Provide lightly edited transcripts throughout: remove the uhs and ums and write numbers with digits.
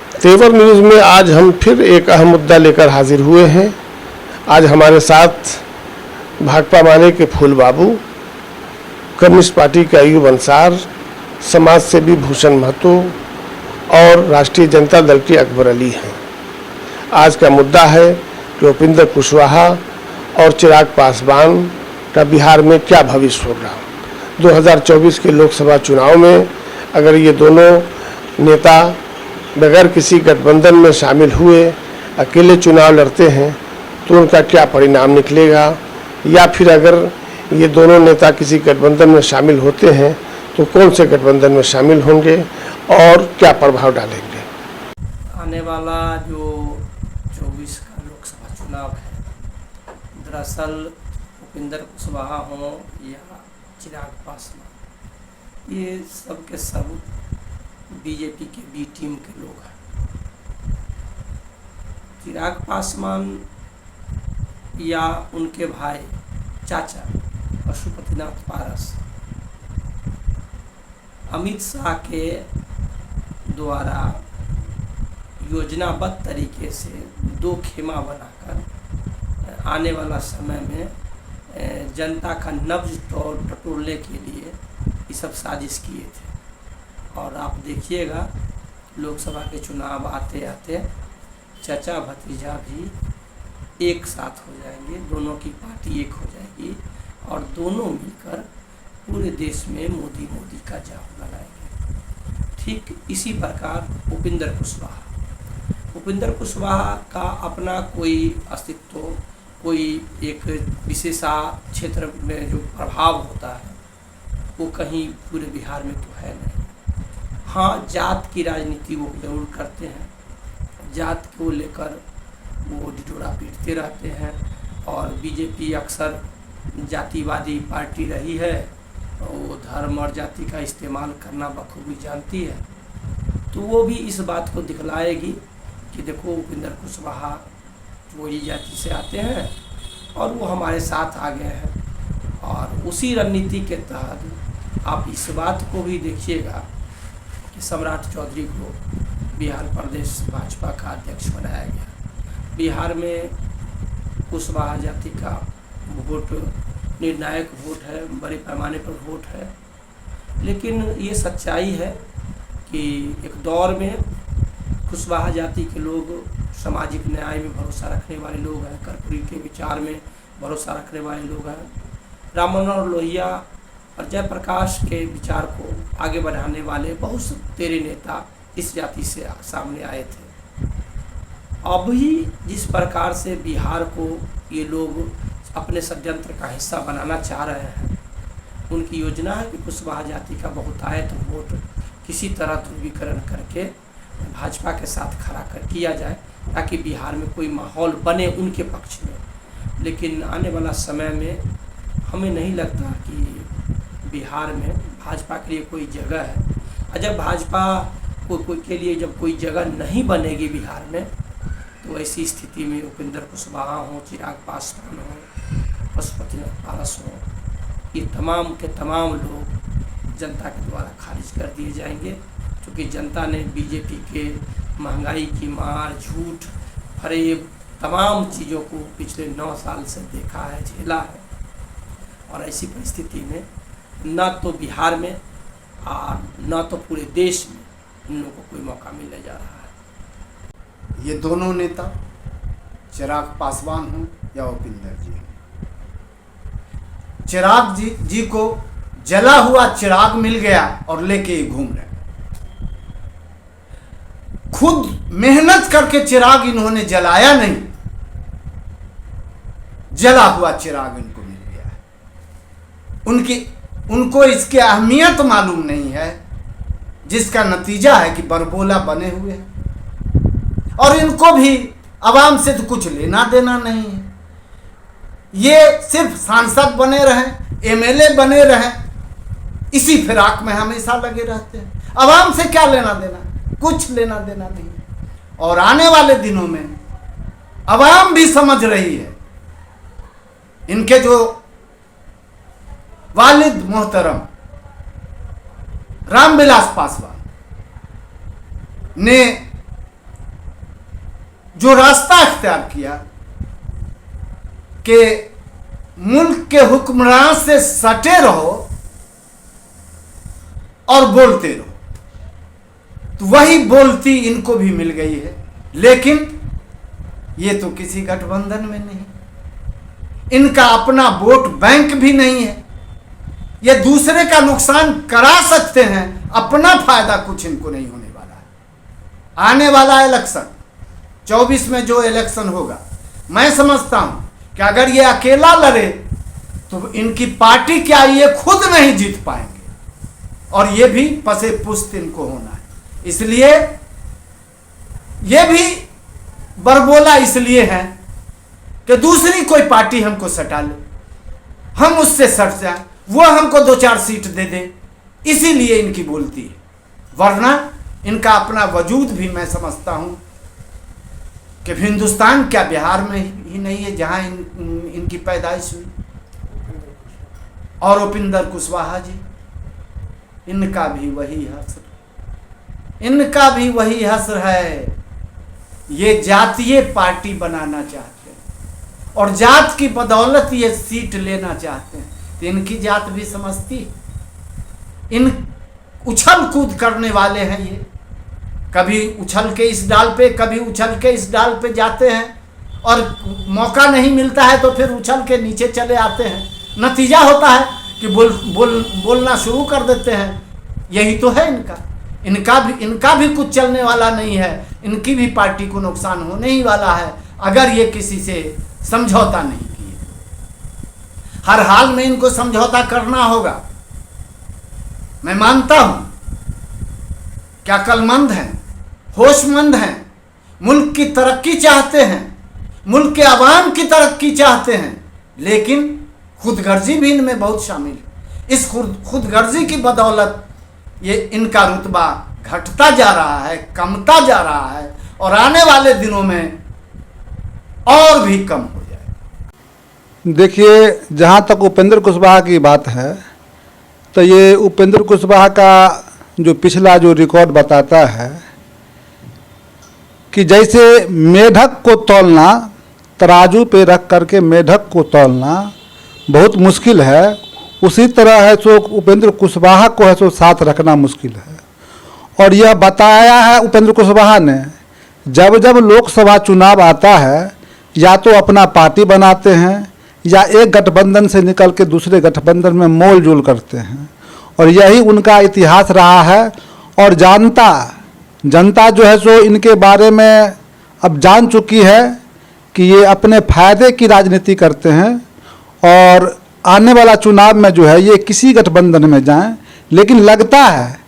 तेवर न्यूज़ में आज हम फिर एक अहम मुद्दा लेकर हाजिर हुए हैं। आज हमारे साथ भाकपा माले के फूल बाबू, कम्युनिस्ट पार्टी के अयूब अंसार, समाज सेवी भूषण महतो और राष्ट्रीय जनता दल के अकबर अली हैं। आज का मुद्दा है कि उपेंद्र कुशवाहा और चिराग पासवान का बिहार में क्या भविष्य होगा। 2024 के लोकसभा चुनाव में अगर ये दोनों नेता बगैर किसी गठबंधन में शामिल हुए अकेले चुनाव लड़ते हैं तो उनका क्या परिणाम निकलेगा, या फिर अगर ये दोनों नेता किसी गठबंधन में शामिल होते हैं तो कौन से गठबंधन में शामिल होंगे और क्या प्रभाव डालेंगे। आने वाला जो 24 का लोकसभा चुनाव है, दरअसल उपेंद्र कुशवाहा हों या चिराग पासवान, ये सब के सब बीजेपी के बी टीम के लोग हैं। चिराग पासवान या उनके भाई चाचा पशुपतिनाथ पारस अमित शाह के द्वारा योजनाबद्ध तरीके से दो खेमा बनाकर आने वाला समय में जनता का नब्ज टटोलने के लिए ये सब साजिश किए थे। और आप देखिएगा लोकसभा के चुनाव आते आते चाचा भतीजा भी एक साथ हो जाएंगे, दोनों की पार्टी एक हो जाएगी और दोनों मिलकर पूरे देश में मोदी मोदी का जाप लगाएंगे। ठीक इसी प्रकार उपेंद्र कुशवाहा का अपना कोई अस्तित्व, कोई एक विशेषा क्षेत्र में जो प्रभाव होता है वो कहीं पूरे बिहार में तो है नहीं। हाँ, जात की राजनीति वो जरूर करते हैं, जात को लेकर वो ढिढोरा पीटते रहते हैं और बीजेपी अक्सर जातिवादी पार्टी रही है, वो धर्म और जाति का इस्तेमाल करना बखूबी जानती है। तो वो भी इस बात को दिखलाएगी कि देखो उपेंद्र कुशवाहा वही जाति से आते हैं और वो हमारे साथ आ गए हैं। और उसी रणनीति के तहत आप इस बात को भी देखिएगा कि सम्राट चौधरी को बिहार प्रदेश भाजपा का अध्यक्ष बनाया गया। बिहार में कुशवाहा जाति का वोट निर्णायक वोट है, बड़े पैमाने पर वोट है। लेकिन ये सच्चाई है कि एक दौर में कुशवाहा जाति के लोग सामाजिक न्याय में भरोसा रखने वाले लोग हैं, कर्पूरी के विचार में भरोसा रखने वाले लोग हैं। राम मनोहर लोहिया और जयप्रकाश के विचार को आगे बढ़ाने वाले बहुत से तेरे नेता इस जाति से सामने आए थे। अभी जिस प्रकार से बिहार को ये लोग अपने षड्यंत्र का हिस्सा बनाना चाह रहे हैं, उनकी योजना है कि कुशवाहा जाति का बहुतायत वोट किसी तरह ध्रुवीकरण करके भाजपा के साथ खड़ा किया जाए ताकि बिहार में कोई माहौल बने उनके पक्ष में। लेकिन आने वाला समय में हमें नहीं लगता कि बिहार में भाजपा के लिए कोई जगह है। और जब भाजपा कोई के लिए जब कोई जगह नहीं बनेगी बिहार में, तो ऐसी स्थिति में उपेंद्र कुशवाहा हो, चिराग पासवान हो, पशुपतिनाथ पारस हो, ये तमाम के तमाम लोग जनता के द्वारा खारिज कर दिए जाएंगे। क्योंकि जनता ने बीजेपी के महंगाई की मार, झूठ, फरेब, तमाम चीज़ों को पिछले 9 साल से देखा है, झेला है। और ऐसी परिस्थिति में न तो बिहार में और न तो पूरे देश में इन लोगों को कोई मौका मिलने जा रहा है। ये दोनों नेता चिराग पासवान हों या उपेंद्र जी हों, चिराग जी को जला हुआ चिराग मिल गया और लेके घूम रहे। खुद मेहनत करके चिराग इन्होंने जलाया नहीं, जला हुआ चिराग इनको मिल गया है। उनको इसकी अहमियत मालूम नहीं है, जिसका नतीजा है कि बरबोला बने हुए हैं। और इनको भी आवाम से तो कुछ लेना देना नहीं है। ये सिर्फ सांसद बने रहें, एमएलए बने रहें, इसी फिराक में हमेशा लगे रहते हैं। आवाम से क्या लेना देना, कुछ लेना देना नहीं। और आने वाले दिनों में आवाम भी समझ रही है, इनके जो वालिद मोहतरम रामविलास पासवान ने जो रास्ता अख्तियार किया कि मुल्क के हुक्मरान से सटे रहो और बोलते रहो, तो वही बोलती इनको भी मिल गई है। लेकिन ये तो किसी गठबंधन में नहीं, इनका अपना वोट बैंक भी नहीं है। ये दूसरे का नुकसान करा सकते हैं, अपना फायदा कुछ इनको नहीं होने वाला है। आने वाला इलेक्शन 24 में जो इलेक्शन होगा, मैं समझता हूं कि अगर ये अकेला लड़े तो इनकी पार्टी क्या ये खुद नहीं जीत पाएंगे, और ये भी पसे पुस्त इनको होना है। इसलिए ये भी बरबोला इसलिए है कि दूसरी कोई पार्टी हमको सटा ले, हम उससे सट जाए, वो हमको 2-4 सीट दे दे, इसीलिए इनकी बोलती है। वरना इनका अपना वजूद भी मैं समझता हूं कि हिंदुस्तान क्या बिहार में ही नहीं है जहां इनकी पैदाइश हुई, और उपेंद्र कुशवाहा जी, इनका भी वही हस्र, इनका भी वही हस्र है। ये जातीय पार्टी बनाना चाहते हैं और जात की बदौलत ये सीट लेना चाहते हैं, तो इनकी जात भी समझती है। इन उछल कूद करने वाले हैं ये, कभी उछल के इस डाल पे, कभी उछल के इस डाल पे जाते हैं, और मौका नहीं मिलता है तो फिर उछल के नीचे चले आते हैं। नतीजा होता है कि बोलना शुरू कर देते हैं। यही तो है इनका भी कुछ चलने वाला नहीं है, इनकी भी पार्टी को नुकसान होने ही वाला है अगर ये किसी से समझौता नहीं किए। हर हाल में इनको समझौता करना होगा। मैं मानता हूं कि अक्लमंद हैं, होशमंद हैं, मुल्क की तरक्की चाहते हैं, मुल्क के आवाम की तरक्की चाहते हैं, लेकिन खुदगर्जी भी इनमें बहुत शामिल है। इस खुदगर्जी की बदौलत ये इनका रुतबा घटता जा रहा है, कमता जा रहा है, और आने वाले दिनों में और भी कम हो जाएगा। देखिए, जहाँ तक उपेंद्र कुशवाहा की बात है, तो ये उपेंद्र कुशवाहा का जो पिछला जो रिकॉर्ड बताता है कि जैसे मेढक को तौलना, तराजू पे रख करके मेढक को तौलना बहुत मुश्किल है, उसी तरह है सो उपेंद्र कुशवाहा को है सो साथ रखना मुश्किल है। और यह बताया है उपेंद्र कुशवाहा ने, जब जब लोकसभा चुनाव आता है, या तो अपना पार्टी बनाते हैं या एक गठबंधन से निकल के दूसरे गठबंधन में मोल जोल करते हैं, और यही उनका इतिहास रहा है। और जनता जो है सो इनके बारे में अब जान चुकी है कि ये अपने फायदे की राजनीति करते हैं, और आने वाला चुनाव में जो है ये किसी गठबंधन में जाएं, लेकिन लगता है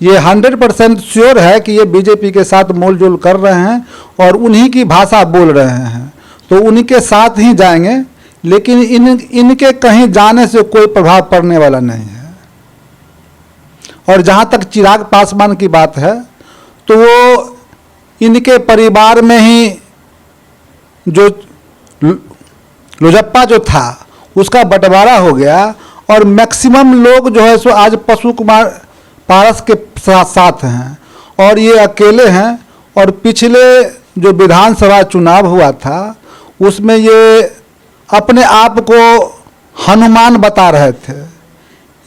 ये 100% श्योर है कि ये बीजेपी के साथ मोल जोल कर रहे हैं और उन्हीं की भाषा बोल रहे हैं, तो उन्हीं के साथ ही जाएंगे। लेकिन इनके कहीं जाने से कोई प्रभाव पड़ने वाला नहीं है। और जहाँ तक चिराग पासवान की बात है, तो वो इनके परिवार में ही जो लोजप्पा जो था उसका बंटवारा हो गया, और मैक्सिमम लोग जो है सो आज पशु कुमार पारस के साथ हैं, और ये अकेले हैं। और पिछले जो विधानसभा चुनाव हुआ था उसमें ये अपने आप को हनुमान बता रहे थे,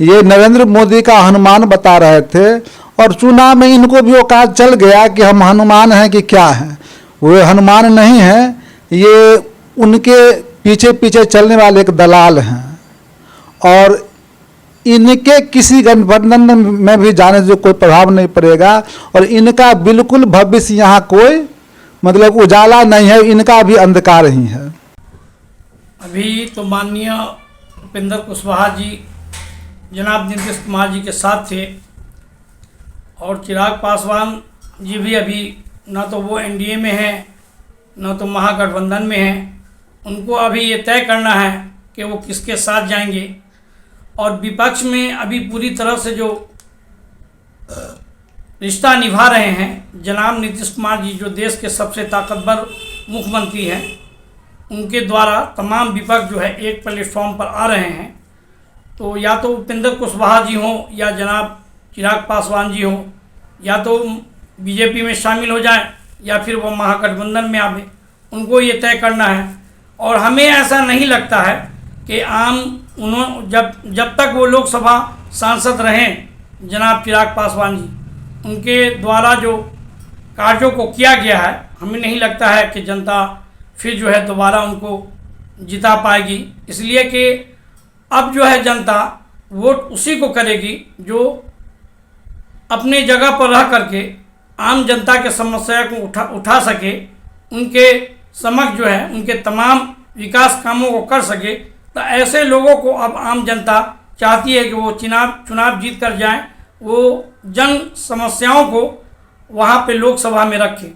ये नरेंद्र मोदी का हनुमान बता रहे थे, और चुनाव में इनको भी औकात चल गया कि हम हनुमान हैं कि क्या हैं। वो हनुमान नहीं है, ये उनके पीछे पीछे चलने वाले एक दलाल हैं, और इनके किसी गठबंधन में भी जाने से कोई प्रभाव नहीं पड़ेगा, और इनका बिल्कुल भविष्य यहाँ कोई मतलब उजाला नहीं है, इनका भी अंधकार ही है। अभी तो माननीय उपेंद्र कुशवाहा जी जनाब नीतीश कुमार जी के साथ थे, और चिराग पासवान जी भी अभी ना तो वो एनडीए में हैं ना तो महागठबंधन में हैं। उनको अभी ये तय करना है कि वो किसके साथ जाएंगे। और विपक्ष में अभी पूरी तरह से जो रिश्ता निभा रहे हैं जनाब नीतीश कुमार जी, जो देश के सबसे ताकतवर मुख्यमंत्री हैं, उनके द्वारा तमाम विपक्ष जो है एक प्लेटफॉर्म पर आ रहे हैं। तो या तो उपेंद्र कुशवाहा जी हों या जनाब चिराग पासवान जी हों, या तो बीजेपी में शामिल हो जाएं या फिर वो महागठबंधन में आवे, उनको ये तय करना है। और हमें ऐसा नहीं लगता है कि जब तक वो लोकसभा सांसद रहें जनाब चिराग पासवान जी, उनके द्वारा जो कार्यों को किया गया है, हमें नहीं लगता है कि जनता फिर जो है दोबारा उनको जिता पाएगी। इसलिए कि अब जो है जनता वोट उसी को करेगी जो अपने जगह पर रह करके आम जनता के समस्या को उठा सके, उनके समक्ष जो है उनके तमाम विकास कामों को कर सके। तो ऐसे लोगों को अब आम जनता चाहती है कि वो चुनाव जीत कर जाएं, वो जन समस्याओं को वहाँ पे लोकसभा में रखें।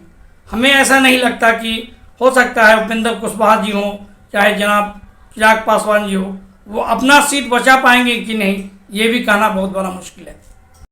हमें ऐसा नहीं लगता कि हो सकता है उपेंद्र कुशवाहा जी हों चाहे जनाब चिराग पासवान जी हो, वो अपना सीट बचा पाएंगे कि नहीं, ये भी कहना बहुत बड़ा मुश्किल है।